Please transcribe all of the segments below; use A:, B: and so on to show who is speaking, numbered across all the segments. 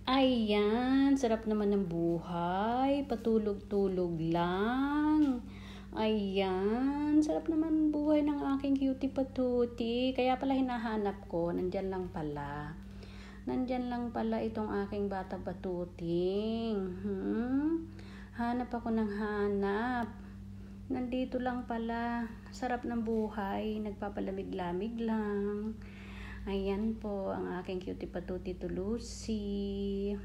A: Ayan, sarap naman ng buhay. Patulog-tulog lang. Ayan, sarap naman ng buhay ng aking cutie patuti. Kaya pala hinahanap ko, nandyan lang pala. Nandyan lang pala itong aking bata patuting. Hanap ako ng hanap. Nandito lang pala. Sarap ng buhay, nagpapalamig-lamig lang. Ayan po ang aking cutie patuti Lucy.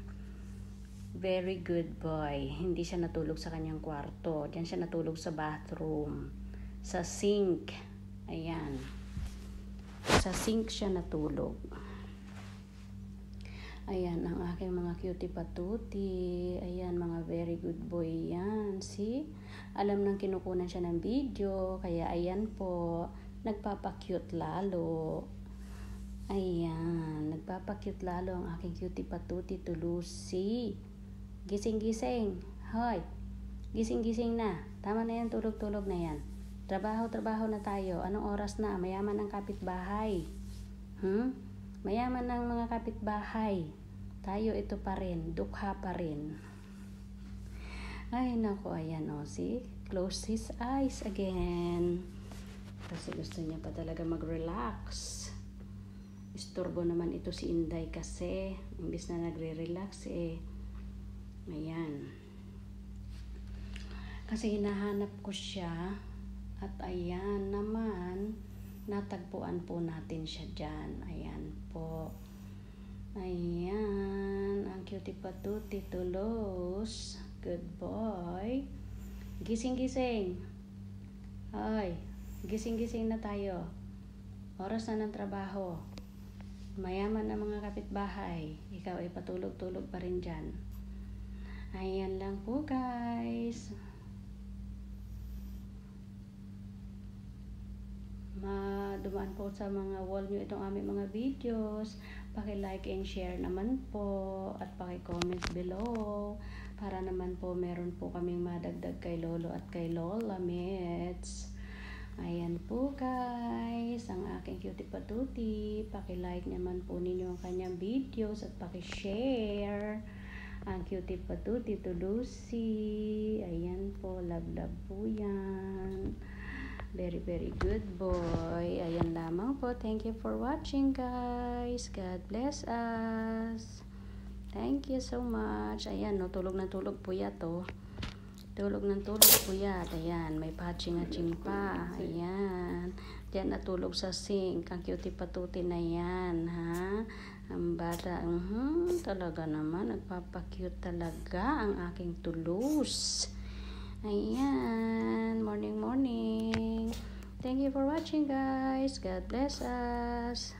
A: Very good boy. Hindi siya natulog sa kanyang kwarto. Diyan siya natulog sa bathroom. Sa sink. Ayan. Sa sink siya natulog. Ayan ang aking mga cutie patuti. Ayan, mga very good boy yan. See? Alam nang kinukunan siya ng video. Kaya ayan po. Nagpapacute lalo. Ayan, nagpapacute lalo ang aking cutie patuti Lucy. Gising-gising. Hoy, gising-gising na. Tama na yan, tulog-tulog na yan. Trabaho-trabaho na tayo. Anong oras na? Mayaman ng kapitbahay. Mayaman ng mga kapitbahay. Tayo ito pa rin, dukha pa rin. Ay, naku, ayan o, see? Close his eyes again. Kasi gusto niya pa talaga mag-relax. Istorbo naman ito si Inday kasi imbis na nagre-relax ayan. Kasi hinahanap ko siya at ayan naman natagpuan po natin siya dyan. Ayan po. Ayan ang cutie patuti Tulos. Good boy. Gising-gising. Ay, gising-gising na tayo. Oras na ng trabaho. Mayaman na mga kapitbahay. Ikaw ay patulog-tulog pa rin dyan. Ayan lang po guys. Dumaan po sa mga wall nyo itong aming mga videos. Paki-like and share naman po. At paki-comment below. Para naman po meron po kaming madagdag kay Lolo at kay Lola Mets. Ayan po guys, ang aking cutie patuti. Paki-like naman po ninyo ang kanyang videos at paki-share ang cutie patuti Lucy. Ayan po, love po yan. Very very good boy. Ayan lamang po. Thank you for watching guys. God bless us. Thank you so much. Ayan, no, tulog na tulog po yato. Tulog ng tulog po yan. Ayan, may patching-atching pa. Ayan. Diyan natulog sa sink. Ang cutie patuti na yan, ha? Ang bata, talaga naman. Nagpapacute talaga ang aking tulus. Ayan. Morning, morning. Thank you for watching, guys. God bless us.